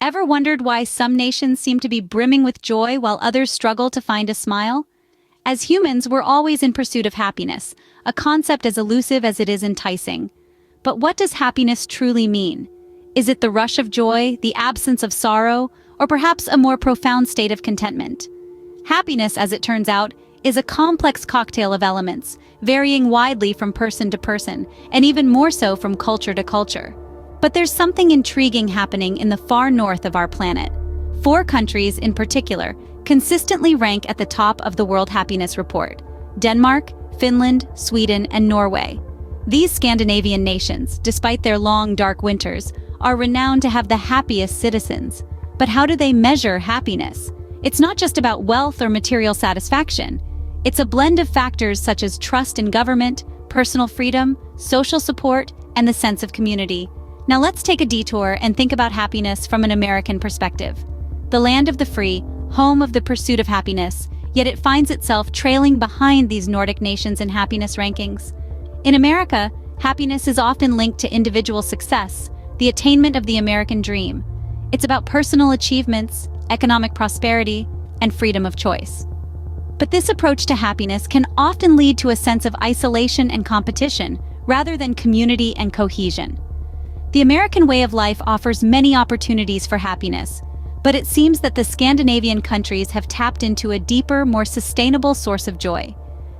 Ever wondered why some nations seem to be brimming with joy while others struggle to find a smile? As humans, we're always in pursuit of happiness, a concept as elusive as it is enticing. But what does happiness truly mean? Is it the rush of joy, the absence of sorrow, or perhaps a more profound state of contentment? Happiness, as it turns out, is a complex cocktail of elements, varying widely from person to person, and even more so from culture to culture. But there's something intriguing happening in the far north of our planet. 4 countries, in particular, consistently rank at the top of the World Happiness Report: Denmark, Finland, Sweden, and Norway. These Scandinavian nations, despite their long, dark winters, are renowned to have the happiest citizens. But how do they measure happiness? It's not just about wealth or material satisfaction. It's a blend of factors such as trust in government, personal freedom, social support, and the sense of community. Now let's take a detour and think about happiness from an American perspective. The land of the free, home of the pursuit of happiness, yet it finds itself trailing behind these Nordic nations in happiness rankings. In America, happiness is often linked to individual success, the attainment of the American dream. It's about personal achievements, economic prosperity, and freedom of choice. But this approach to happiness can often lead to a sense of isolation and competition, rather than community and cohesion. The American way of life offers many opportunities for happiness, but it seems that the Scandinavian countries have tapped into a deeper, more sustainable source of joy.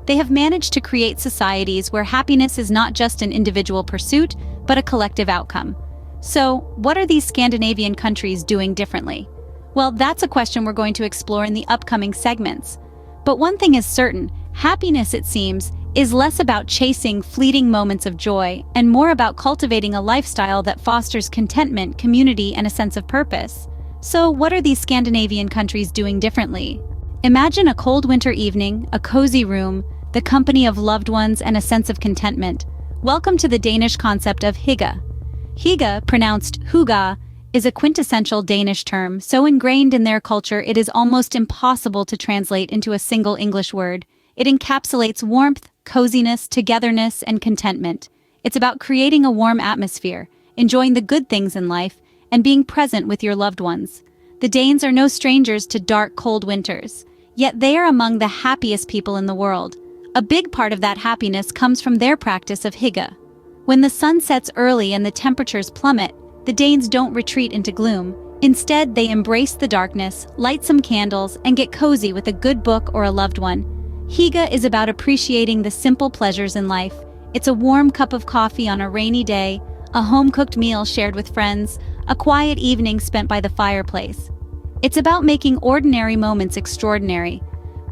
They have managed to create societies where happiness is not just an individual pursuit, but a collective outcome. So, what are these Scandinavian countries doing differently? Well, that's a question we're going to explore in the upcoming segments. But one thing is certain: happiness, it seems, is less about chasing fleeting moments of joy and more about cultivating a lifestyle that fosters contentment, community, and a sense of purpose. So, what are these Scandinavian countries doing differently? Imagine a cold winter evening, a cozy room, the company of loved ones, and a sense of contentment. Welcome to the Danish concept of Hygge. Hygge, pronounced Hygge, is a quintessential Danish term, so ingrained in their culture it is almost impossible to translate into a single English word. It encapsulates warmth, coziness, togetherness, and contentment. It's about creating a warm atmosphere, enjoying the good things in life, and being present with your loved ones. The Danes are no strangers to dark, cold winters, yet they are among the happiest people in the world. A big part of that happiness comes from their practice of hygge. When the sun sets early and the temperatures plummet, the Danes don't retreat into gloom. Instead, they embrace the darkness, light some candles, and get cozy with a good book or a loved one. Hygge is about appreciating the simple pleasures in life. It's a warm cup of coffee on a rainy day, a home-cooked meal shared with friends, a quiet evening spent by the fireplace. It's about making ordinary moments extraordinary.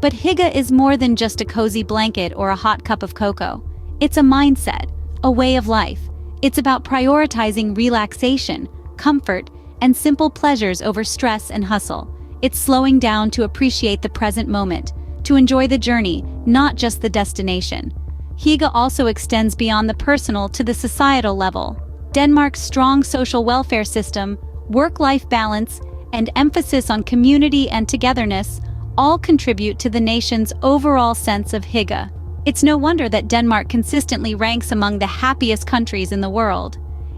But hygge is more than just a cozy blanket or a hot cup of cocoa. It's a mindset, a way of life. It's about prioritizing relaxation, comfort, and simple pleasures over stress and hustle. It's slowing down to appreciate the present moment, to enjoy the journey, not just the destination. Hygge also extends beyond the personal to the societal level. Denmark's strong social welfare system, work-life balance, and emphasis on community and togetherness all contribute to the nation's overall sense of hygge. It's no wonder that Denmark consistently ranks among the happiest countries in the world.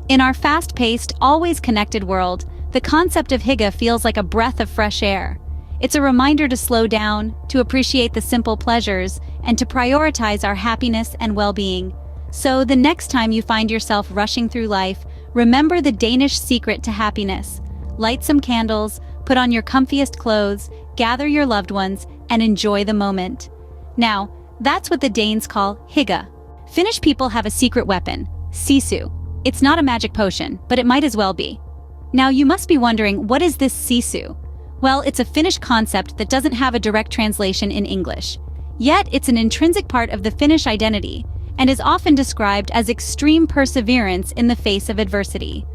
In our fast-paced, always connected world, the concept of hygge feels like a breath of fresh air. It's a reminder to slow down, to appreciate the simple pleasures, and to prioritize our happiness and well-being. So the next time you find yourself rushing through life, remember the Danish secret to happiness. Light some candles, put on your comfiest clothes, gather your loved ones, and enjoy the moment. Now, that's what the Danes call hygge. Finnish people have a secret weapon, Sisu. It's not a magic potion, but it might as well be. Now you must be wondering, what is this Sisu? Well, it's a Finnish concept that doesn't have a direct translation in English. Yet it's an intrinsic part of the Finnish identity, and is often described as extreme perseverance in the face of adversity.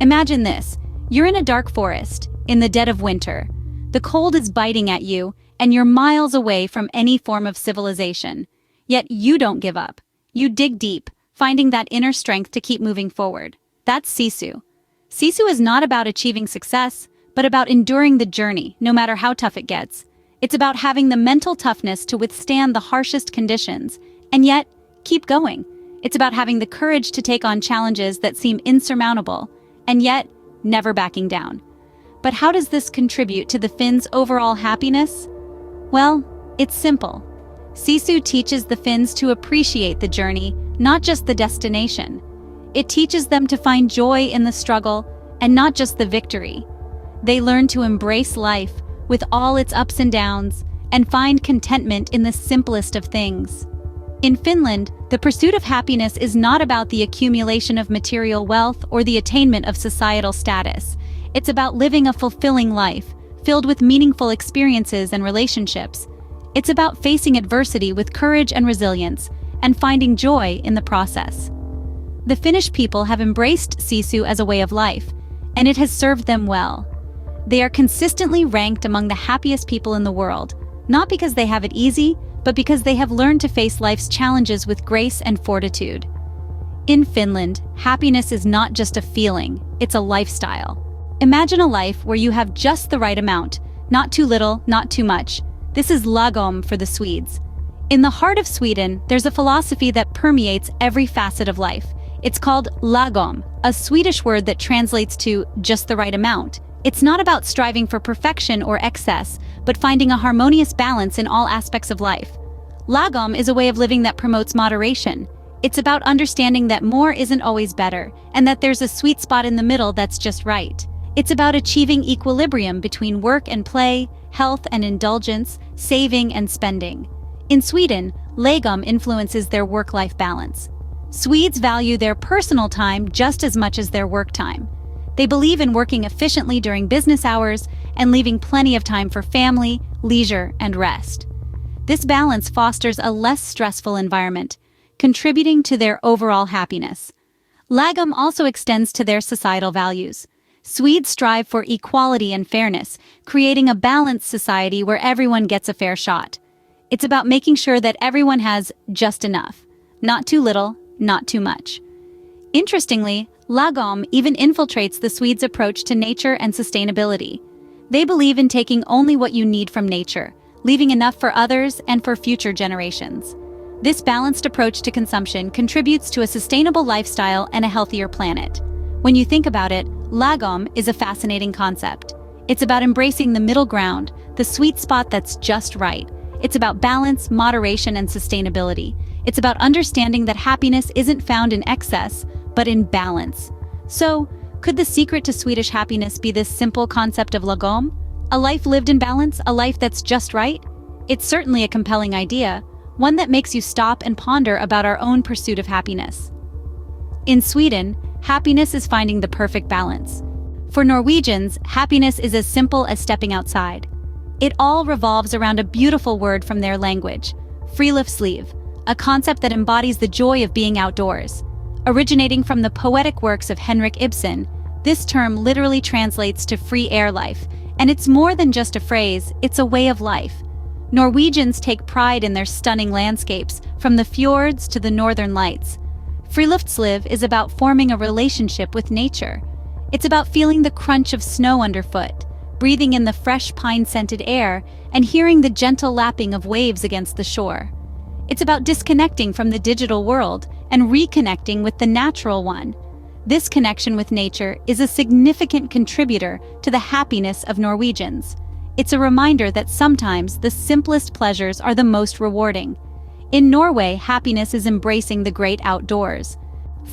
Imagine this: you're in a dark forest, in the dead of winter. The cold is biting at you, and you're miles away from any form of civilization. Yet you don't give up. You dig deep, finding that inner strength to keep moving forward. That's Sisu. Sisu is not about achieving success, but about enduring the journey, no matter how tough it gets. It's about having the mental toughness to withstand the harshest conditions, and yet, keep going. It's about having the courage to take on challenges that seem insurmountable, and yet, never backing down. But how does this contribute to the Finns' overall happiness? Well, it's simple. Sisu teaches the Finns to appreciate the journey, not just the destination. It teaches them to find joy in the struggle and not just the victory. They learn to embrace life with all its ups and downs and find contentment in the simplest of things. In Finland, the pursuit of happiness is not about the accumulation of material wealth or the attainment of societal status. It's about living a fulfilling life, filled with meaningful experiences and relationships. It's about facing adversity with courage and resilience, and finding joy in the process. The Finnish people have embraced Sisu as a way of life, and it has served them well. They are consistently ranked among the happiest people in the world, not because they have it easy, but because they have learned to face life's challenges with grace and fortitude. In Finland, happiness is not just a feeling, it's a lifestyle. Imagine a life where you have just the right amount, not too little, not too much. This is Lagom for the Swedes. In the heart of Sweden, there's a philosophy that permeates every facet of life. It's called Lagom, a Swedish word that translates to just the right amount. It's not about striving for perfection or excess, but finding a harmonious balance in all aspects of life. Lagom is a way of living that promotes moderation. It's about understanding that more isn't always better, and that there's a sweet spot in the middle that's just right. It's about achieving equilibrium between work and play, health and indulgence, saving and spending. In Sweden, Lagom influences their work-life balance. Swedes value their personal time just as much as their work time. They believe in working efficiently during business hours and leaving plenty of time for family, leisure, and rest. This balance fosters a less stressful environment, contributing to their overall happiness. Lagom also extends to their societal values. Swedes strive for equality and fairness, creating a balanced society where everyone gets a fair shot. It's about making sure that everyone has just enough, not too little, not too much. Interestingly, Lagom even infiltrates the Swedes' approach to nature and sustainability. They believe in taking only what you need from nature, leaving enough for others and for future generations. This balanced approach to consumption contributes to a sustainable lifestyle and a healthier planet. When you think about it, Lagom is a fascinating concept. It's about embracing the middle ground, the sweet spot that's just right. It's about balance, moderation, and sustainability. It's about understanding that happiness isn't found in excess, but in balance. So, could the secret to Swedish happiness be this simple concept of Lagom? A life lived in balance, a life that's just right? It's certainly a compelling idea, one that makes you stop and ponder about our own pursuit of happiness. In Sweden, happiness is finding the perfect balance. For Norwegians, happiness is as simple as stepping outside. It all revolves around a beautiful word from their language, Friluftsliv, a concept that embodies the joy of being outdoors. Originating from the poetic works of Henrik Ibsen, this term literally translates to free air life, and it's more than just a phrase, it's a way of life. Norwegians take pride in their stunning landscapes, from the fjords to the northern lights. Friluftsliv is about forming a relationship with nature. It's about feeling the crunch of snow underfoot, breathing in the fresh pine-scented air, and hearing the gentle lapping of waves against the shore. It's about disconnecting from the digital world and reconnecting with the natural one. This connection with nature is a significant contributor to the happiness of Norwegians. It's a reminder that sometimes the simplest pleasures are the most rewarding. In Norway, happiness is embracing the great outdoors.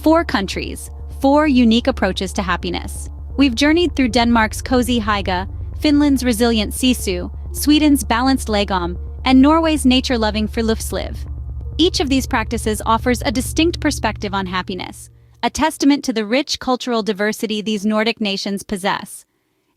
4 countries, 4 unique approaches to happiness. We've journeyed through Denmark's cozy Hygge, Finland's resilient Sisu, Sweden's balanced Lagom, and Norway's nature-loving Friluftsliv. Each of these practices offers a distinct perspective on happiness, a testament to the rich cultural diversity these Nordic nations possess.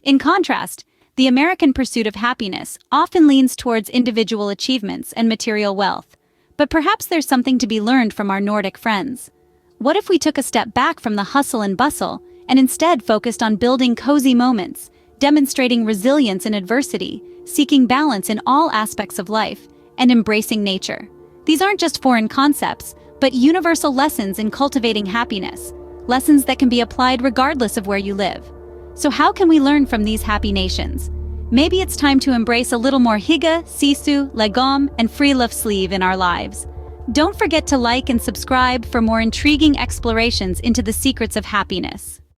In contrast, the American pursuit of happiness often leans towards individual achievements and material wealth. But perhaps there's something to be learned from our Nordic friends. What if we took a step back from the hustle and bustle and instead focused on building cozy moments, demonstrating resilience in adversity, seeking balance in all aspects of life, and embracing nature? These aren't just foreign concepts, but universal lessons in cultivating happiness, lessons that can be applied regardless of where you live. So how can we learn from these happy nations? Maybe it's time to embrace a little more Hygge, Sisu, Lagom, and Friluftsliv in our lives. Don't forget to like and subscribe for more intriguing explorations into the secrets of happiness.